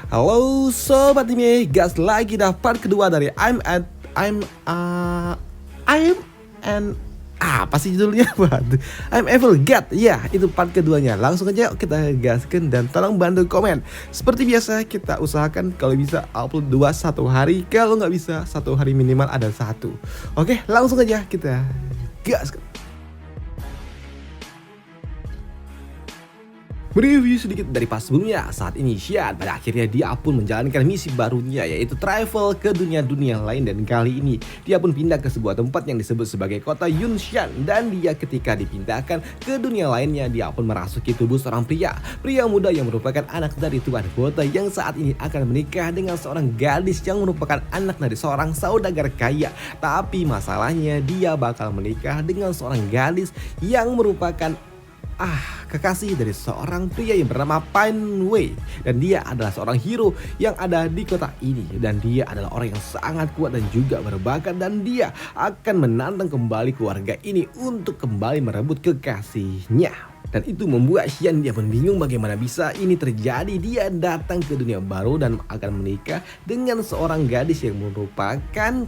Halo sobat ini, gas lagi dah part kedua dari I'm and apa sih judulnya? Waduh, I'm Evil God. Ya, itu part keduanya. Langsung aja kita gaskan dan tolong bantu komen. Seperti biasa kita usahakan kalau bisa upload 2 satu hari. Kalau nggak bisa satu hari minimal ada satu. Oke, langsung aja kita gaskan. Mereview sedikit dari pas sebelumnya, saat ini Xian pada akhirnya dia pun menjalankan misi barunya, yaitu travel ke dunia-dunia lain. Dan kali ini dia pun pindah ke sebuah tempat yang disebut sebagai kota Yunshan. Dan dia ketika dipindahkan ke dunia lainnya, dia pun merasuki tubuh seorang pria muda yang merupakan anak dari tuan kota yang saat ini akan menikah dengan seorang gadis yang merupakan anak dari seorang saudagar kaya. Tapi masalahnya dia bakal menikah dengan seorang gadis yang merupakan kekasih dari seorang pria yang bernama Pan Wei. Dan dia adalah seorang hero yang ada di kota ini. Dan dia adalah orang yang sangat kuat dan juga berbakat. Dan dia akan menantang kembali keluarga ini untuk kembali merebut kekasihnya. Dan itu membuat Xian dia pun bingung bagaimana bisa ini terjadi. Dia datang ke dunia baru dan akan menikah dengan seorang gadis yang merupakan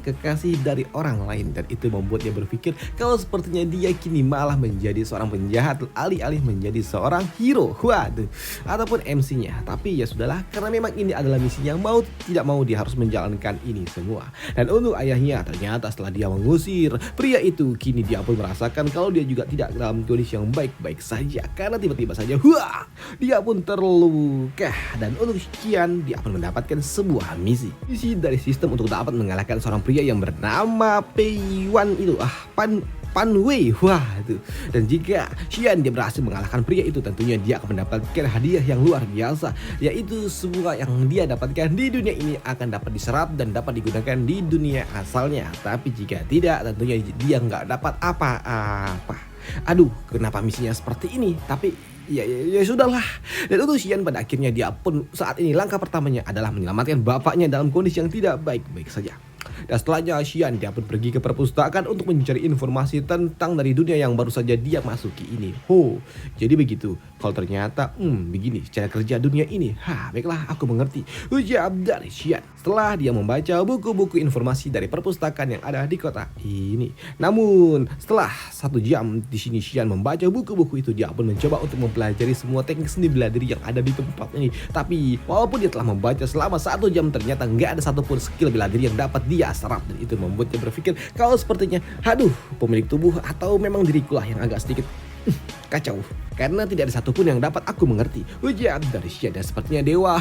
kekasih dari orang lain. Dan itu membuat dia berpikir kalau sepertinya dia kini malah menjadi seorang penjahat alih-alih menjadi seorang hero. Waduh, ataupun MC-nya. Tapi ya sudahlah, karena memang ini adalah misinya, mau tidak mau dia harus menjalankan ini semua. Dan untuk ayahnya, ternyata setelah dia mengusir pria itu, kini dia pun merasakan kalau dia juga tidak dalam kondisi yang baik-baik saja. Karena tiba-tiba saja dia pun terluka. Dan untuk Xian, dia pun mendapatkan sebuah misi dari sistem untuk dapat mengalahkan seorang pria yang bernama Pei Wan itu, Pan Wei. Wah itu. Dan jika Xian dia berhasil mengalahkan pria itu, tentunya dia akan mendapatkan hadiah yang luar biasa, yaitu semua yang dia dapatkan di dunia ini akan dapat diserap dan dapat digunakan di dunia asalnya. Tapi jika tidak, tentunya dia nggak dapat apa-apa. Aduh, kenapa misinya seperti ini? Tapi ya sudahlah. Dan untuk Xian pada akhirnya dia pun saat ini langkah pertamanya adalah menyelamatkan bapaknya dalam kondisi yang tidak baik-baik saja. Dan setelahnya Xian dia pun pergi ke perpustakaan untuk mencari informasi tentang dari dunia yang baru saja dia masuki ini. Jadi begitu. Kalau ternyata begini cara kerja dunia ini. Baiklah, aku mengerti, ujar dari Xian setelah dia membaca buku-buku informasi dari perpustakaan yang ada di kota ini. Namun setelah 1 jam di sini Xian membaca buku-buku itu, dia pun mencoba untuk mempelajari semua teknik seni bela diri yang ada di tempat ini. Tapi walaupun dia telah membaca selama 1 jam, ternyata nggak ada satupun skill bela diri yang dapat dia serap. Dan itu membuat dia berpikir kalau sepertinya pemilik tubuh atau memang diriku lah yang agak sedikit kacau, karena tidak ada satupun yang dapat aku mengerti, ujar dari Xian. Dan sepertinya dewa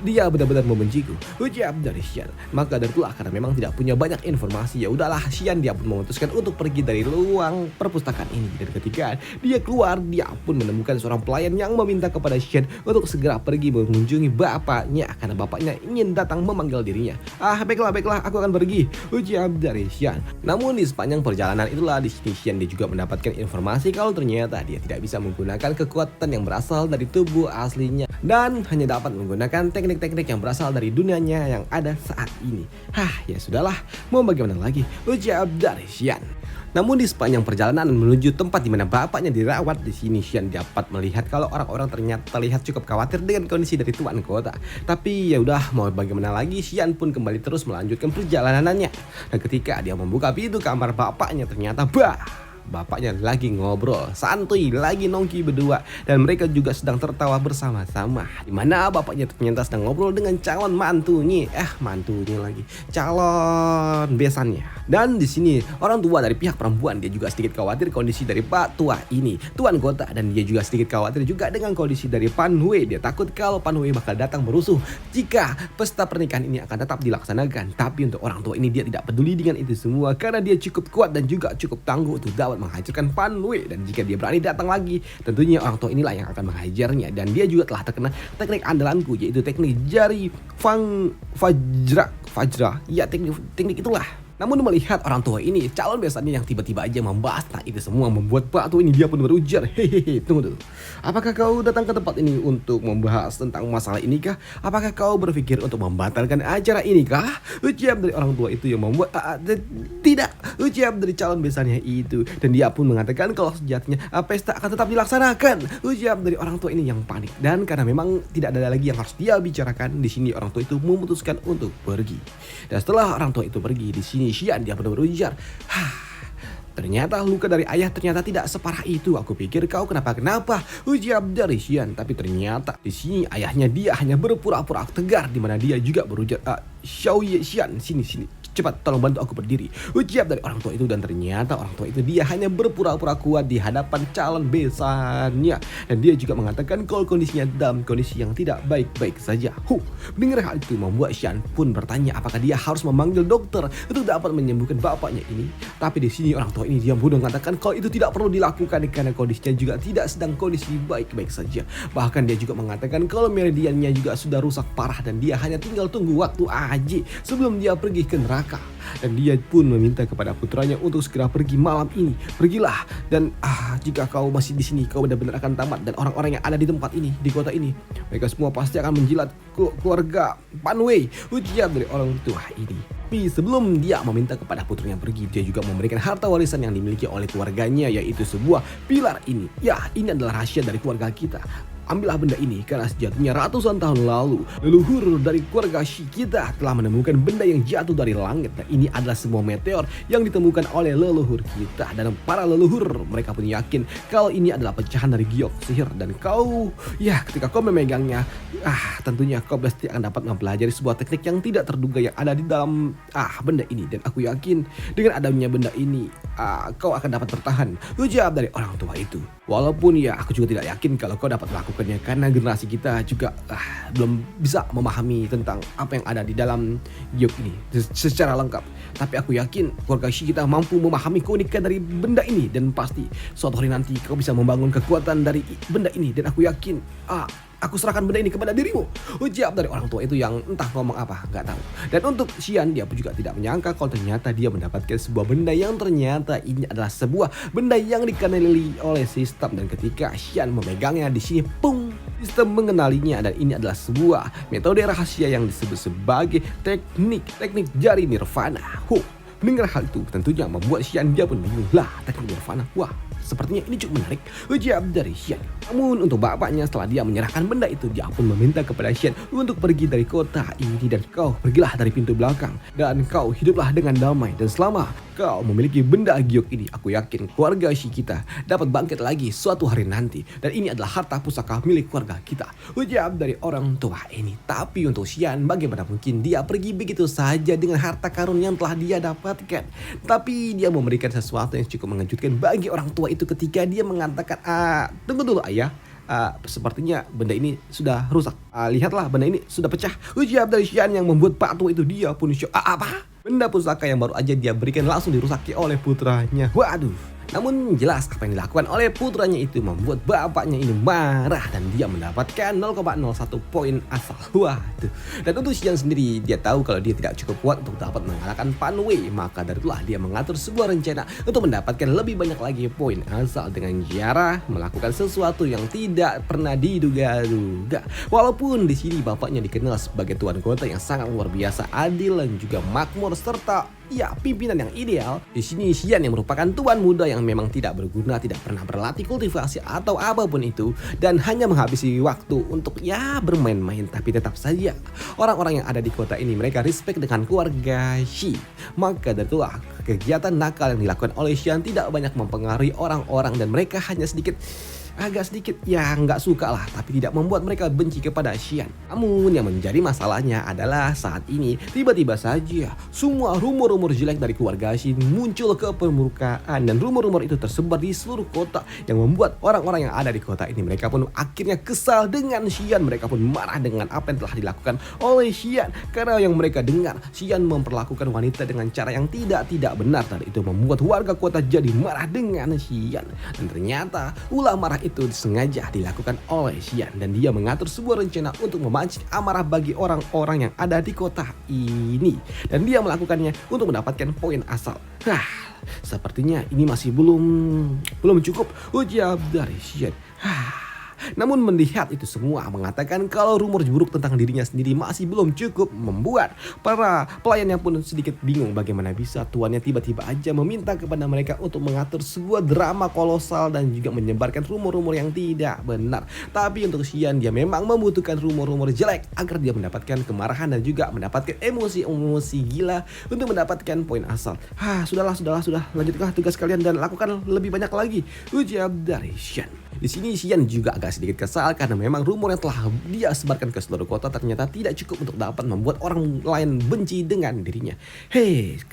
dia benar-benar membenciku, ujar dari Xian. Maka dari itulah, karena memang tidak punya banyak informasi, ya udahlah Xian dia pun memutuskan untuk pergi dari ruang perpustakaan ini. Dan ketika dia keluar, dia pun menemukan seorang pelayan yang meminta kepada Xian untuk segera pergi mengunjungi bapaknya, karena bapaknya ingin datang memanggil dirinya. Baiklah, aku akan pergi, ujar dari Xian. Namun di sepanjang perjalanan itulah, di sini Xian dia juga mendapatkan informasi kalau ternyata dia tidak bisa menggunakan kekuatan yang berasal dari tubuh aslinya dan hanya dapat menggunakan teknik-teknik yang berasal dari dunianya yang ada saat ini. Ya sudahlah, mau bagaimana lagi, ujar dari Xian. Namun di sepanjang perjalanan menuju tempat di mana bapaknya dirawat, di sini Xian dapat melihat kalau orang-orang ternyata terlihat cukup khawatir dengan kondisi dari tuan kota. Tapi ya udah, mau bagaimana lagi, Xian pun kembali terus melanjutkan perjalanannya. Dan ketika dia membuka pintu kamar bapaknya, ternyata bapaknya lagi ngobrol santuy, lagi nongki berdua, dan mereka juga sedang tertawa bersama-sama. Dimana bapaknya ternyata sedang ngobrol dengan calon mantunya, calon besannya. Dan di sini orang tua dari pihak perempuan dia juga sedikit khawatir kondisi dari Pak Tua ini, tuan kota, dan dia juga sedikit khawatir juga dengan kondisi dari Pan Wei. Dia takut kalau Pan Wei bakal datang merusuh jika pesta pernikahan ini akan tetap dilaksanakan. Tapi untuk orang tua ini dia tidak peduli dengan itu semua, karena dia cukup kuat dan juga cukup tangguh untuk dapat menghancurkan Pan Wei. Dan jika dia berani datang lagi, tentunya orang tua inilah yang akan menghajarnya. Dan dia juga telah terkena teknik andalanku, yaitu teknik jari Fajra. Ya, teknik itulah. Namun melihat orang tua ini, calon besannya yang tiba-tiba aja membahas tentang itu semua membuat Pak Tua ini dia pun berujar, hehehe, tunggu dulu. Apakah kau datang ke tempat ini untuk membahas tentang masalah ini kah? Apakah kau berpikir untuk membatalkan acara ini kah? Ucap dari orang tua itu yang membuat, tidak, ucap dari calon besannya itu. Dan dia pun mengatakan kalau sejatinya pesta akan tetap dilaksanakan. Ucap dari orang tua ini yang panik. Dan karena memang tidak ada lagi yang harus dia bicarakan, di sini orang tua itu memutuskan untuk pergi. Dan setelah orang tua itu pergi, di sini Xian dia benar-benar ujar, ternyata luka dari ayah ternyata tidak separah itu. Aku pikir kau kenapa-kenapa, ujar dari Xian. Tapi ternyata di sini ayahnya dia hanya berpura-pura tegar, di mana dia juga berujar, Xiaoye Xian, sini, cepat tolong bantu aku berdiri, ujar dari orang tua itu. Dan ternyata orang tua itu dia hanya berpura-pura kuat di hadapan calon besannya. Dan dia juga mengatakan kalau kondisinya dalam kondisi yang tidak baik-baik saja. Mendengar hal itu membuat Xian pun bertanya apakah dia harus memanggil dokter untuk dapat menyembuhkan bapaknya ini. Tapi di sini orang tua ini dia pun mengatakan kalau itu tidak perlu dilakukan karena kondisinya juga tidak sedang kondisi baik-baik saja. Bahkan dia juga mengatakan kalau meridiannya juga sudah rusak parah dan dia hanya tinggal tunggu waktu aja sebelum dia pergi ke neraka. Dan dia pun meminta kepada putranya untuk segera pergi malam ini. Pergilah, dan jika kau masih di sini kau benar-benar akan tamat. Dan orang-orang yang ada di tempat ini, di kota ini, mereka semua pasti akan menjilat keluarga Pan Wei, ujar dari orang tua ini. Tapi sebelum dia meminta kepada putranya pergi, dia juga memberikan harta warisan yang dimiliki oleh keluarganya, yaitu sebuah pilar ini. Ya, ini adalah rahasia dari keluarga kita. Ambillah benda ini karena sejatinya ratusan tahun lalu leluhur dari keluarga Shi kita telah menemukan benda yang jatuh dari langit. Nah, ini adalah sebuah meteor yang ditemukan oleh leluhur kita, dan para leluhur mereka pun yakin kalau ini adalah pecahan dari giok sihir. Dan kau, ya ketika kau memegangnya, tentunya kau pasti akan dapat mempelajari sebuah teknik yang tidak terduga yang ada di dalam benda ini. Dan aku yakin dengan adanya benda ini kau akan dapat bertahan, ujar dari orang tua itu. Walaupun ya aku juga tidak yakin kalau kau dapat melakukannya karena generasi kita juga belum bisa memahami tentang apa yang ada di dalam giok ini secara lengkap. Tapi aku yakin keluarga Shi kita mampu memahami keunikan dari benda ini, dan pasti suatu hari nanti kau bisa membangun kekuatan dari benda ini. Dan aku yakin aku serahkan benda ini kepada dirimu, ujar dari orang tua itu yang entah ngomong apa, nggak tahu. Dan untuk Xian, dia pun juga tidak menyangka kalau ternyata dia mendapatkan sebuah benda yang ternyata ini adalah sebuah benda yang dikenali oleh sistem. Dan ketika Xian memegangnya di sini, sistem mengenalinya, dan ini adalah sebuah metode rahasia yang disebut sebagai teknik jari nirvana. Mendengar hal itu tentunya membuat Xian dia pun bingung, teknik nirvana, sepertinya ini cukup menarik, ujar dari Xian. Namun untuk bapaknya setelah dia menyerahkan benda itu, dia pun meminta kepada Xian untuk pergi dari kota ini, dan kau pergilah dari pintu belakang dan kau hiduplah dengan damai. Dan selama kau memiliki benda giok ini, aku yakin keluarga Shi kita dapat bangkit lagi suatu hari nanti. Dan ini adalah harta pusaka milik keluarga kita, ujar dari orang tua ini. Tapi untuk Xian, bagaimana mungkin dia pergi begitu saja dengan harta karun yang telah dia dapatkan. Tapi dia memberikan sesuatu yang cukup mengejutkan bagi orang tua itu ketika dia mengatakan, tunggu dulu ayah, sepertinya benda ini sudah rusak. Lihatlah, benda ini sudah pecah, ujar dari Xian yang membuat Pak Tua itu dia pun syok. Apa? Benda pusaka yang baru aja dia berikan langsung dirusaki oleh putranya. Waduh. Namun jelas apa yang dilakukan oleh putranya itu membuat bapaknya ini marah, dan dia mendapatkan 0,01 poin asal. Waduh. Dan untuk Xian sendiri, dia tahu kalau dia tidak cukup kuat untuk dapat mengalahkan Pan Wei. Maka dari itulah dia mengatur sebuah rencana untuk mendapatkan lebih banyak lagi poin asal dengan cara melakukan sesuatu yang tidak pernah diduga-duga. Walaupun di sini bapaknya dikenal sebagai tuan kota yang sangat luar biasa adil dan juga makmur serta pimpinan yang ideal. Di sini Xian yang merupakan tuan muda yang memang tidak berguna, tidak pernah berlatih kultivasi atau apapun itu, dan hanya menghabisi waktu untuk bermain-main. Tapi tetap saja orang-orang yang ada di kota ini mereka respect dengan keluarga Shi. Maka dari itulah kegiatan nakal yang dilakukan oleh Xian tidak banyak mempengaruhi orang-orang, dan mereka hanya agak sedikit nggak suka lah, tapi tidak membuat mereka benci kepada Xian. Namun yang menjadi masalahnya adalah saat ini tiba-tiba saja semua rumor-rumor jelek dari keluarga Shi muncul ke permukaan, dan rumor-rumor itu tersebar di seluruh kota yang membuat orang-orang yang ada di kota ini mereka pun akhirnya kesal dengan Xian. Mereka pun marah dengan apa yang telah dilakukan oleh Xian, karena yang mereka dengar Xian memperlakukan wanita dengan cara yang tidak benar, dan itu membuat warga kota jadi marah dengan Xian. Dan ternyata ulah marah itu sengaja dilakukan oleh Xian dan dia mengatur sebuah rencana untuk memancing amarah bagi orang-orang yang ada di kota ini dan dia melakukannya untuk mendapatkan poin asal. Sepertinya ini masih belum cukup, ujar dari Xian. Namun melihat itu semua mengatakan kalau rumor buruk tentang dirinya sendiri masih belum cukup, membuat para pelayannya pun sedikit bingung bagaimana bisa tuannya tiba-tiba aja meminta kepada mereka untuk mengatur sebuah drama kolosal dan juga menyebarkan rumor-rumor yang tidak benar. Tapi untuk Xian, dia memang membutuhkan rumor-rumor jelek agar dia mendapatkan kemarahan dan juga mendapatkan emosi-emosi gila untuk mendapatkan poin asal. Sudahlah, lanjutkan tugas kalian dan lakukan lebih banyak lagi, ujar dari Xian. Di sini Xian juga agak sedikit kesal karena memang rumor yang telah dia sebarkan ke seluruh kota ternyata tidak cukup untuk dapat membuat orang lain benci dengan dirinya.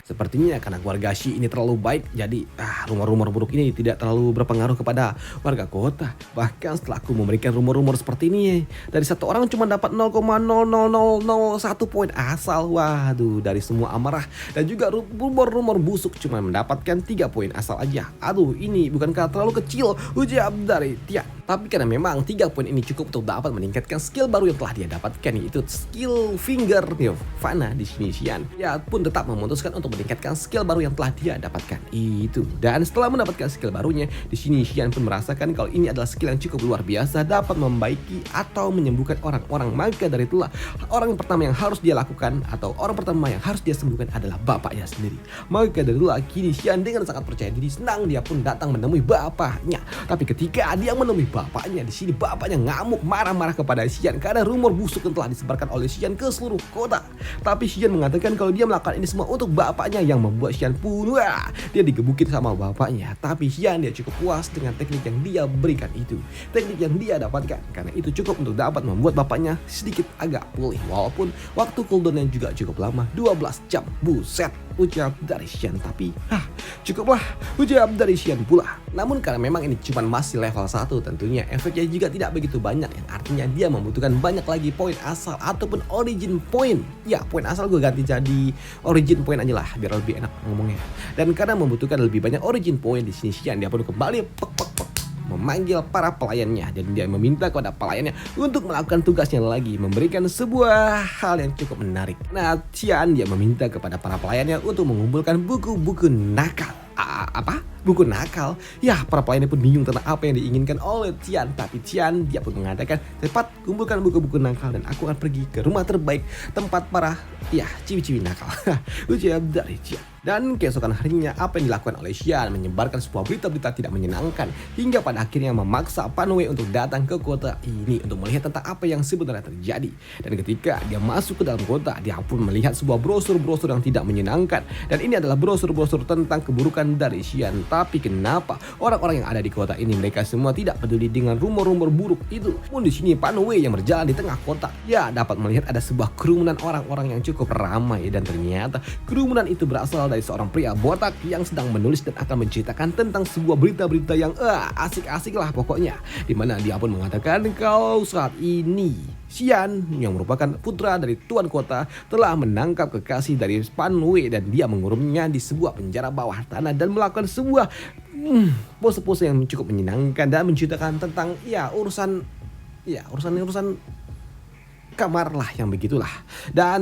Sepertinya karena keluarga Xi ini terlalu baik, jadi rumor-rumor buruk ini tidak terlalu berpengaruh kepada warga kota. Bahkan setelah aku memberikan rumor-rumor seperti ini, dari satu orang cuma dapat 0,00001 poin asal. Waduh, dari semua amarah dan juga rumor-rumor busuk cuma mendapatkan 3 poin asal aja. Aduh, ini bukankah terlalu kecil, ujar dari Tian. Tapi karena memang 3 poin ini cukup untuk dapat meningkatkan skill baru yang telah dia dapatkan, yaitu skill finger Nirvana. Di sini Xian ya pun tetap memutuskan untuk meningkatkan skill baru yang telah dia dapatkan itu. Dan setelah mendapatkan skill barunya, di sini Xian pun merasakan kalau ini adalah skill yang cukup luar biasa, dapat membaiki atau menyembuhkan orang-orang. Maka dari itulah orang yang pertama yang harus dia lakukan atau orang pertama yang harus dia sembuhkan adalah bapaknya sendiri. Maka dari itulah kini Xian dengan sangat percaya diri, senang dia pun datang menemui bapaknya. Tapi ketika dia menemui bapaknya, di sini bapaknya ngamuk marah-marah kepada Xian karena rumor busuk yang telah disebarkan oleh Xian ke seluruh kota. Tapi Xian mengatakan kalau dia melakukan ini semua untuk bapaknya, yang membuat Xian pun dia digebukin sama bapaknya. Tapi Xian dia cukup puas dengan teknik yang dia berikan itu, teknik yang dia dapatkan, karena itu cukup untuk dapat membuat bapaknya sedikit agak pulih. Walaupun waktu cooldownnya juga cukup lama, 12 jam. Buset, ujar dari Xian. Tapi cukuplah, ujar dari Xian pula. Namun karena memang ini cuma masih level 1, tentunya efeknya juga tidak begitu banyak, yang artinya dia membutuhkan banyak lagi poin asal ataupun origin point. Ya, poin asal gue ganti jadi origin point aja lah biar lebih enak ngomongnya. Dan karena membutuhkan lebih banyak origin point, di sini Xian dia pun kembali memanggil para pelayannya dan dia meminta kepada pelayannya untuk melakukan tugasnya lagi, memberikan sebuah hal yang cukup menarik. Nah, Xian dia meminta kepada para pelayannya untuk mengumpulkan buku-buku nakal. Apa? Buku nakal? Ya, para pelayannya pun bingung tentang apa yang diinginkan oleh Xian. Tapi Xian dia pun mengatakan, cepat kumpulkan buku-buku nakal dan aku akan pergi ke rumah terbaik tempat para ciwi-ciwi nakal. Ujar dari Xian. Dan keesokan harinya apa yang dilakukan oleh Xian menyebarkan sebuah berita-berita tidak menyenangkan hingga pada akhirnya memaksa Pan Wei untuk datang ke kota ini untuk melihat tentang apa yang sebenarnya terjadi. Dan ketika dia masuk ke dalam kota, dia pun melihat sebuah brosur-brosur yang tidak menyenangkan, dan ini adalah brosur-brosur tentang keburukan dari Xian. Tapi kenapa orang-orang yang ada di kota ini mereka semua tidak peduli dengan rumor-rumor buruk itu? Pun di sini Pan Wei yang berjalan di tengah kota, ya dapat melihat ada sebuah kerumunan orang-orang yang cukup ramai, dan ternyata kerumunan itu berasal dari seorang pria botak yang sedang menulis dan akan menceritakan tentang sebuah berita-berita yang asik-asik lah pokoknya, dimana dia pun mengatakan kalau saat ini Xian yang merupakan putra dari tuan kota telah menangkap kekasih dari Pan Wei dan dia mengurungnya di sebuah penjara bawah tanah dan melakukan sebuah pose-pose yang cukup menyenangkan dan menceritakan tentang urusan kamar lah yang begitulah. Dan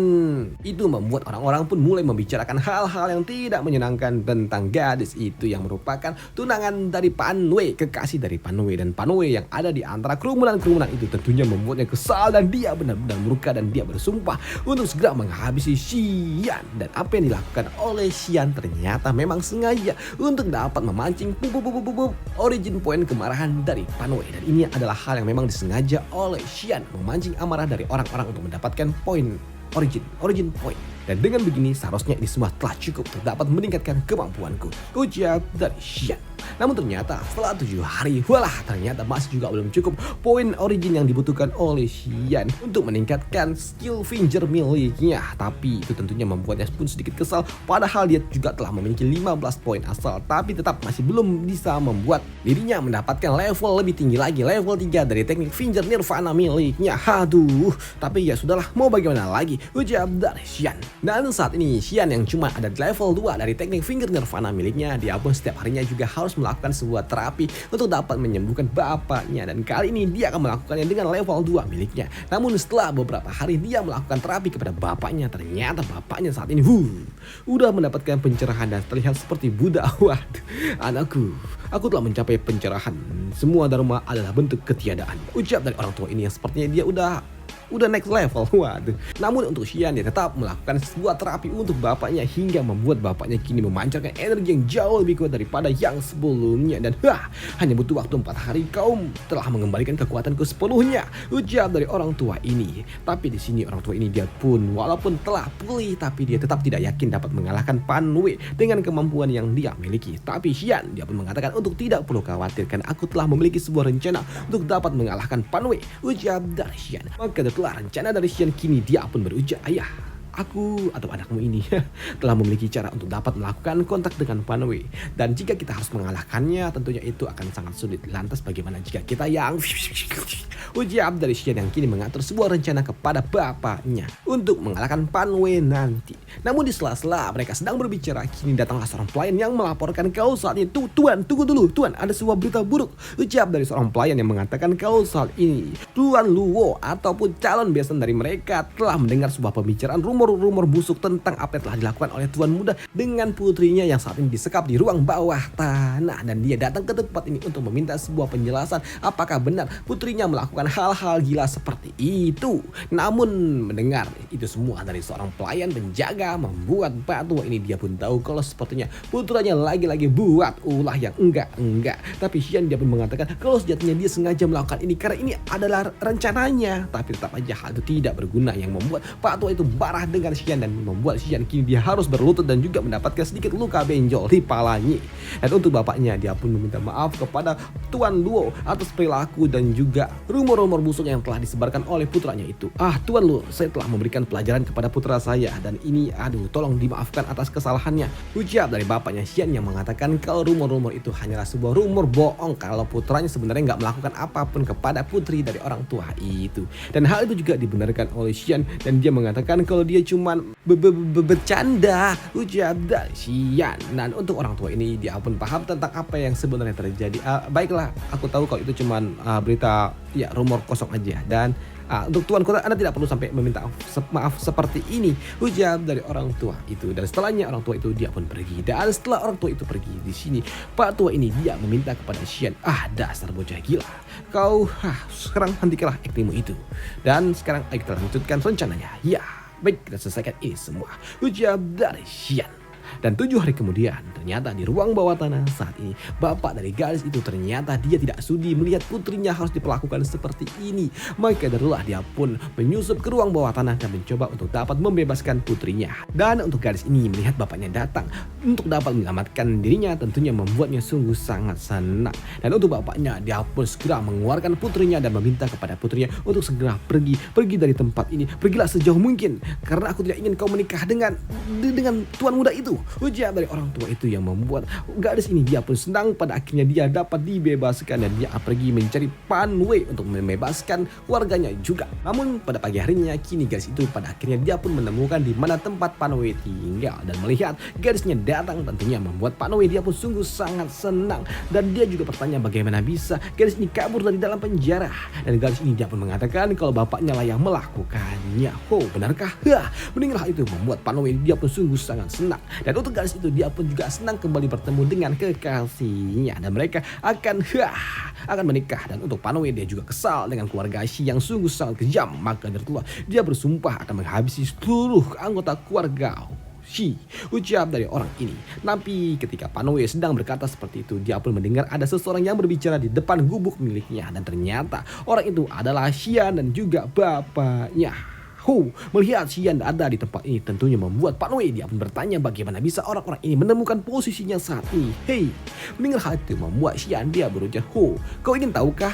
itu membuat orang-orang pun mulai membicarakan hal-hal yang tidak menyenangkan tentang gadis itu yang merupakan tunangan dari Pan Wei, kekasih dari Pan Wei. Dan Pan Wei yang ada di antara kerumunan-kerumunan itu tentunya membuatnya kesal dan dia benar-benar murka dan dia bersumpah untuk segera menghabisi Xian. Dan apa yang dilakukan oleh Xian ternyata memang sengaja untuk dapat memancing origin point kemarahan dari Pan Wei. Dan ini adalah hal yang memang disengaja oleh Xian, memancing amarah dari orang untuk mendapatkan poin origin point. Dan dengan begini seharusnya ini semua telah cukup untuk dapat meningkatkan kemampuanku, ujar dari Xian. Namun ternyata setelah 7 hari, ternyata masih juga belum cukup poin origin yang dibutuhkan oleh Xian untuk meningkatkan skill finger miliknya. Tapi itu tentunya membuatnya pun sedikit kesal, padahal dia juga telah memiliki 15 poin asal, tapi tetap masih belum bisa membuat dirinya mendapatkan level lebih tinggi lagi, level 3 dari teknik finger nirvana miliknya. Tapi ya sudahlah, mau bagaimana lagi, ujar dari Xian. Dan saat ini Xian yang cuma ada di level 2 dari teknik finger nirvana miliknya, dia pun setiap harinya juga harus harus melakukan sebuah terapi untuk dapat menyembuhkan bapaknya. Dan kali ini dia akan melakukannya dengan level 2 miliknya. Namun setelah beberapa hari dia melakukan terapi kepada bapaknya, ternyata bapaknya saat ini udah mendapatkan pencerahan dan terlihat seperti Buddha. Waduh, anakku, aku telah mencapai pencerahan. Semua dharma adalah bentuk ketiadaan. Ucap dari orang tua ini yang sepertinya dia udah next level. Waduh. Namun untuk Xian dia tetap melakukan sebuah terapi untuk bapaknya hingga membuat bapaknya kini memancarkan energi yang jauh lebih kuat daripada yang sebelumnya. Dan hanya butuh waktu 4 hari kau telah mengembalikan kekuatanku sepenuhnya, ucap dari orang tua ini. Tapi di sini orang tua ini dia pun walaupun telah pulih tapi dia tetap tidak yakin dapat mengalahkan Pan Wei dengan kemampuan yang dia miliki. Tapi Xian dia pun mengatakan untuk tidak perlu khawatir karena aku telah memiliki sebuah rencana untuk dapat mengalahkan Pan Wei, ucap dari Xian. Maka rencana dari Xian kini dia pun berujar, ayah, aku atau anakmu ini telah memiliki cara untuk dapat melakukan kontak dengan Pan Wei. Dan jika kita harus mengalahkannya tentunya itu akan sangat sulit. Lantas bagaimana jika kita yang ujar dari Xian yang kini mengatur sebuah rencana kepada bapaknya untuk mengalahkan Pan Wei nanti. Namun di sela-sela mereka sedang berbicara, kini datanglah seorang pelayan yang melaporkan kalau saat ini Tuan, tunggu dulu Tuan, ada sebuah berita buruk, ucap dari seorang pelayan yang mengatakan kalau saat ini Tuan Luo ataupun calon besan dari mereka telah mendengar sebuah pembicaraan rumor busuk tentang apa yang telah dilakukan oleh Tuan Muda dengan putrinya yang saat ini disekap di ruang bawah tanah. Dan dia datang ke tempat ini untuk meminta sebuah penjelasan apakah benar putrinya melakukan hal-hal gila seperti itu. Namun mendengar itu semua dari seorang pelayan penjaga membuat Pak Tua ini dia pun tahu kalau sepertinya putranya lagi-lagi buat ulah yang enggak. Tapi Xian dia pun mengatakan kalau sejatinya dia sengaja melakukan ini karena ini adalah rencananya. Tapi tetap aja hal itu tidak berguna yang membuat Pak Tua itu marah dengan Xian dan membuat Xian kini dia harus berlutut dan juga mendapatkan sedikit luka benjol di palanya. Dan untuk bapaknya dia pun meminta maaf kepada Tuan Luo atas perilaku dan juga rumor-rumor busuk yang telah disebarkan oleh putranya itu. Tuan Luo, saya telah memberikan pelajaran kepada putra saya dan ini tolong dimaafkan atas kesalahannya, ucap dari bapaknya Xian yang mengatakan kalau rumor-rumor itu hanyalah sebuah rumor bohong kalau putranya sebenarnya nggak melakukan apapun kepada putri dari orang tua itu. Dan hal itu juga dibenarkan oleh Xian dan dia mengatakan kalau dia cuman bercanda, ucap dari Xian. Dan untuk orang tua ini dia pun paham tentang apa yang sebenarnya terjadi. Baiklah, aku tahu kalau itu cuman berita rumor kosong aja. Dan untuk Tuan Kota Anda tidak perlu sampai meminta maaf seperti ini, ucap dari orang tua itu. Dan setelahnya orang tua itu dia pun pergi. Dan setelah orang tua itu pergi, di sini Pak Tua ini dia meminta kepada Xian, dasar bocah gila, kau sekarang hentikanlah aktingmu itu. Dan sekarang ayo kita lanjutkan rencananya. Baik, kita selesaikan ini semua, ucap dari Xian. Dan 7 hari kemudian ternyata di ruang bawah tanah saat ini bapak dari gadis itu ternyata dia tidak sudi melihat putrinya harus diperlakukan seperti ini. Maka darulah dia pun menyusup ke ruang bawah tanah dan mencoba untuk dapat membebaskan putrinya. Dan untuk gadis ini melihat bapaknya datang untuk dapat menyelamatkan dirinya tentunya membuatnya sungguh sangat senang. Dan untuk bapaknya dia pun segera mengeluarkan putrinya dan meminta kepada putrinya untuk segera pergi dari tempat ini. Pergilah sejauh mungkin karena aku tidak ingin kau menikah dengan tuan muda itu, ujar dari orang tua itu yang membuat gadis ini dia pun senang. Pada akhirnya dia dapat dibebaskan dan dia pergi mencari Pan Wei untuk membebaskan warganya juga. Namun pada pagi harinya kini gadis itu pada akhirnya dia pun menemukan di mana tempat Pan Wei tinggal dan melihat gadisnya datang tentunya membuat Pan Wei dia pun sungguh sangat senang. Dan dia juga bertanya bagaimana bisa gadis ini kabur dari dalam penjara. Dan gadis ini dia pun mengatakan kalau bapaknya lah yang melakukannya. Benarkah? Mendengar hal itu membuat Pan Wei dia pun sungguh sangat senang. Dan untuk gadis itu dia pun juga senang kembali bertemu dengan kekasihnya dan mereka akan menikah. Dan untuk Pan Wei dia juga kesal dengan keluarga Xi yang sungguh sangat kejam. Maka dari itulah dia bersumpah akan menghabisi seluruh anggota keluarga Xi, ucap dari orang ini. Tapi ketika Pan Wei sedang berkata seperti itu, dia pun mendengar ada seseorang yang berbicara di depan gubuk miliknya. Dan ternyata orang itu adalah Xian dan juga bapaknya. Melihat Xian ada di tempat ini tentunya membuat Pan Wei dia pun bertanya bagaimana bisa orang-orang ini menemukan posisinya saat ini. Mendengar hal itu membuat Xian dia berujar, kau ingin tahukah?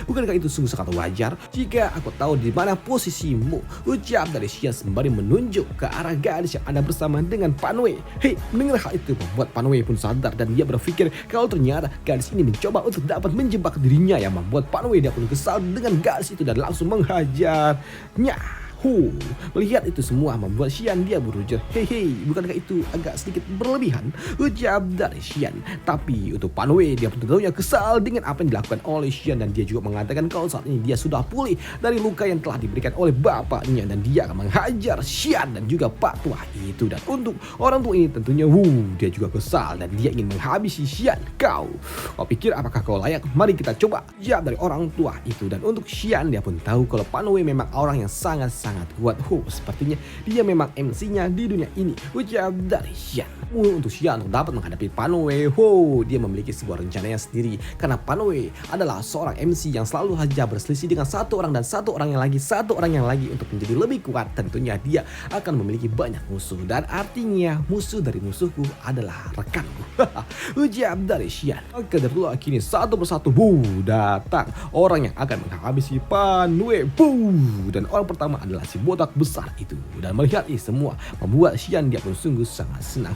Bukankah itu sungguh sangat wajar jika aku tahu di mana posisimu, ucap dari Xian sembari menunjuk ke arah gadis yang ada bersama dengan Pan Wei. Mendengar hal itu membuat Pan Wei pun sadar dan dia berpikir kalau ternyata gadis ini mencoba untuk dapat menjebak dirinya, yang membuat Pan Wei dia pun kesal dengan gadis itu dan langsung menghajarnya. Melihat itu semua membuat Xian dia berujar, "Hehe, bukankah itu agak sedikit berlebihan?" Ucap dari Xian. Tapi untuk Pan Wei, dia tentunya kesal dengan apa yang dilakukan oleh Xian, dan dia juga mengatakan kalau saat ini dia sudah pulih dari luka yang telah diberikan oleh bapaknya, dan dia akan menghajar Xian dan juga Pak Tua itu. Dan untuk orang tua ini tentunya dia juga kesal dan dia ingin menghabisi Xian. Kau pikir apakah kau layak? Mari kita coba, jawab dari orang tua itu. Dan untuk Xian, dia pun tahu kalau Pan Wei memang orang yang sangat kuat. Sepertinya dia memang MC-nya di dunia ini. Ucap dari Xian. Untuk Xian untuk dapat menghadapi Pan Wei, dia memiliki sebuah rencananya sendiri. Karena Pan Wei adalah seorang MC yang selalu saja berselisih dengan satu orang yang lagi untuk menjadi lebih kuat. Tentunya dia akan memiliki banyak musuh, dan artinya musuh dari musuhku adalah rekanku. Ucap dari Xian. Oke, itulah kini satu persatu datang orang yang akan menghabisi Pan Wei. Dan orang pertama adalah si botak besar itu. Dan melihat ini semua membuat Xian dia pun sungguh sangat senang.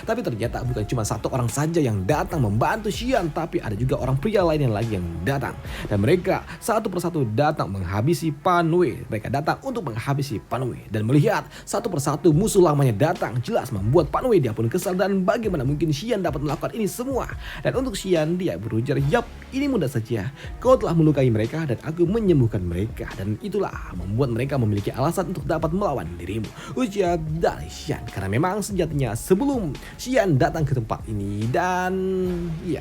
Tapi ternyata bukan cuma satu orang saja yang datang membantu Xian, tapi ada juga orang pria lain yang lagi yang datang. Dan mereka satu persatu datang menghabisi Pan Wei. Mereka datang untuk menghabisi Pan Wei. Dan melihat satu persatu musuh lamanya datang, jelas membuat Pan Wei dia pun kesal. Dan bagaimana mungkin Xian dapat melakukan ini semua? Dan untuk Xian, dia berujar, "Yap, ini mudah saja. Kau telah melukai mereka dan aku menyembuhkan mereka. Dan itulah membuat mereka memiliki alasan untuk dapat melawan dirimu." Ucap dari Xian. Karena memang sejatinya sebelum Xian datang ke tempat ini dan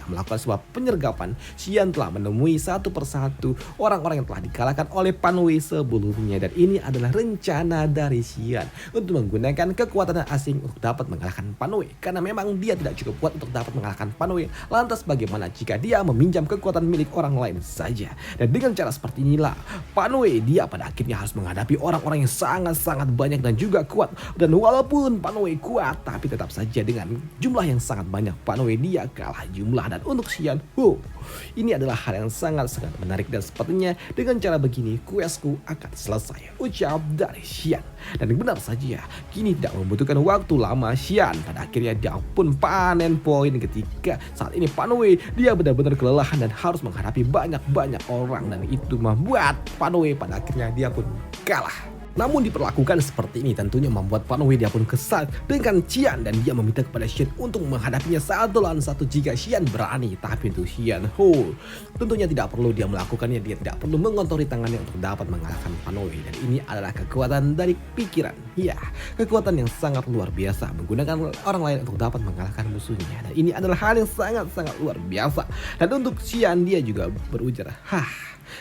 melakukan sebuah penyergapan, Xian telah menemui satu persatu orang-orang yang telah dikalahkan oleh Pan Wei sebelumnya. Dan ini adalah rencana dari Xian untuk menggunakan kekuatan asing untuk dapat mengalahkan Pan Wei. Karena memang dia tidak cukup kuat untuk dapat mengalahkan Pan Wei. Lantas bagaimana jika dia meminjam kekuatan milik orang lain saja? Dan dengan cara seperti inilah Pan Wei dia pada akhirnya harus menghadapi orang-orang yang sangat banyak dan juga kuat. Dan walaupun Pan Wei kuat, tapi tetap saja dengan jumlah yang sangat banyak Pan Wei dia kalah jumlah. Dan untuk Xian, ini adalah hal yang sangat menarik, dan sepertinya dengan cara begini questku akan selesai. Ucap dari Xian. Dan benar saja, kini tidak membutuhkan waktu lama. Xian pada akhirnya dia pun panen poin ketika saat ini Pan Wei dia benar-benar kelelahan dan harus menghadapi banyak orang, dan itu membuat Pan Wei pada akhirnya dia pun kalah. Namun diperlakukan seperti ini tentunya membuat Pan Wei dia pun kesal dengan Xian, dan dia meminta kepada Xian untuk menghadapinya satu lawan satu jika Xian berani. Tapi untuk Xian, tentunya tidak perlu dia melakukannya, dia tidak perlu mengontori tangannya untuk dapat mengalahkan Pan Wei. Dan ini adalah kekuatan dari pikiran. Kekuatan yang sangat luar biasa menggunakan orang lain untuk dapat mengalahkan musuhnya. Dan ini adalah hal yang sangat luar biasa. Dan untuk Xian dia juga berujar,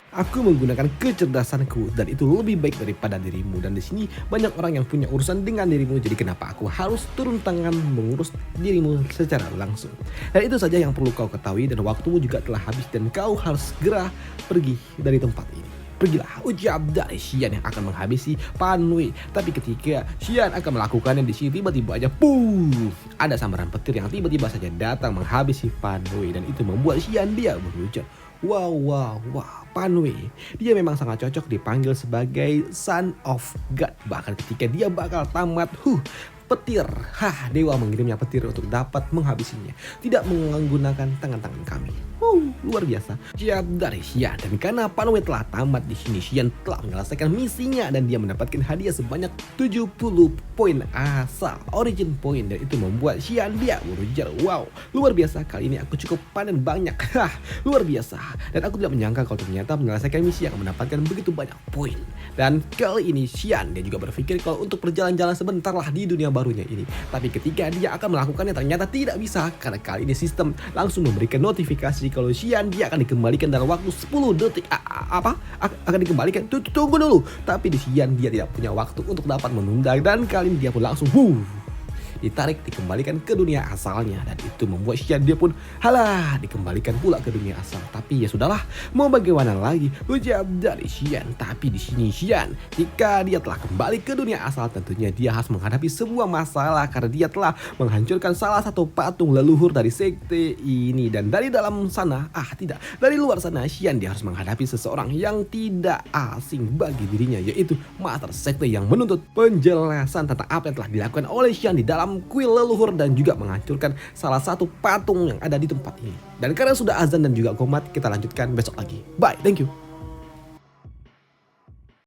"Aku menggunakan kecerdasanku dan itu lebih baik daripada dirimu, dan di sini banyak orang yang punya urusan dengan dirimu, jadi kenapa aku harus turun tangan mengurus dirimu secara langsung?" Dan itu saja yang perlu kau ketahui, dan waktumu juga telah habis dan kau harus segera pergi dari tempat ini. Pergilah, ucap dari Xian yang akan menghabisi Pan Wei. Tapi ketika Xian akan melakukannya, di sini tiba-tiba aja ada sambaran petir yang tiba-tiba saja datang menghabisi Pan Wei, dan itu membuat Xian dia berujar, Wow, Pan Wei dia memang sangat cocok dipanggil sebagai Son of God. Bahkan ketika dia bakal tamat, petir, dewa mengirimnya petir untuk dapat menghabisinya, tidak menggunakan tangan-tangan kami. Luar biasa. Jawab dari Xian. Dan karena Pan Wei telah tamat di sini, Xian telah menyelesaikan misinya dan dia mendapatkan hadiah sebanyak 70 poin asal origin point, dan itu membuat Xian dia berujar, "Wow, luar biasa, kali ini aku cukup panen banyak." Luar biasa. Dan aku tidak menyangka kalau ternyata menyelesaikan misi yang mendapatkan begitu banyak poin. Dan kali ini Xian dia juga berpikir kalau untuk berjalan-jalan sebentar lah di dunia barunya ini. Tapi ketika dia akan melakukannya ternyata tidak bisa, karena kali ini sistem langsung memberikan notifikasi kalau Xian dia akan dikembalikan dalam waktu 10 detik. Akan dikembalikan? Tunggu dulu. Tapi di Xian dia tidak punya waktu untuk dapat menunda, dan kali ini dia pun langsung ditarik, dikembalikan ke dunia asalnya. Dan itu membuat Xian dia pun dikembalikan pula ke dunia asal. Tapi ya sudahlah, mau bagaimana lagi, ucap dari Xian. Tapi di sini Xian, jika dia telah kembali ke dunia asal, tentunya dia harus menghadapi sebuah masalah karena dia telah menghancurkan salah satu patung leluhur dari sekte ini. Dan dari dalam sana, dari luar sana, Xian dia harus menghadapi seseorang yang tidak asing bagi dirinya, yaitu master sekte yang menuntut penjelasan tentang apa yang telah dilakukan oleh Xian di dalam kuil leluhur dan juga menghancurkan salah satu patung yang ada di tempat ini. Dan karena sudah azan dan juga komat, kita lanjutkan besok lagi. Bye, thank you.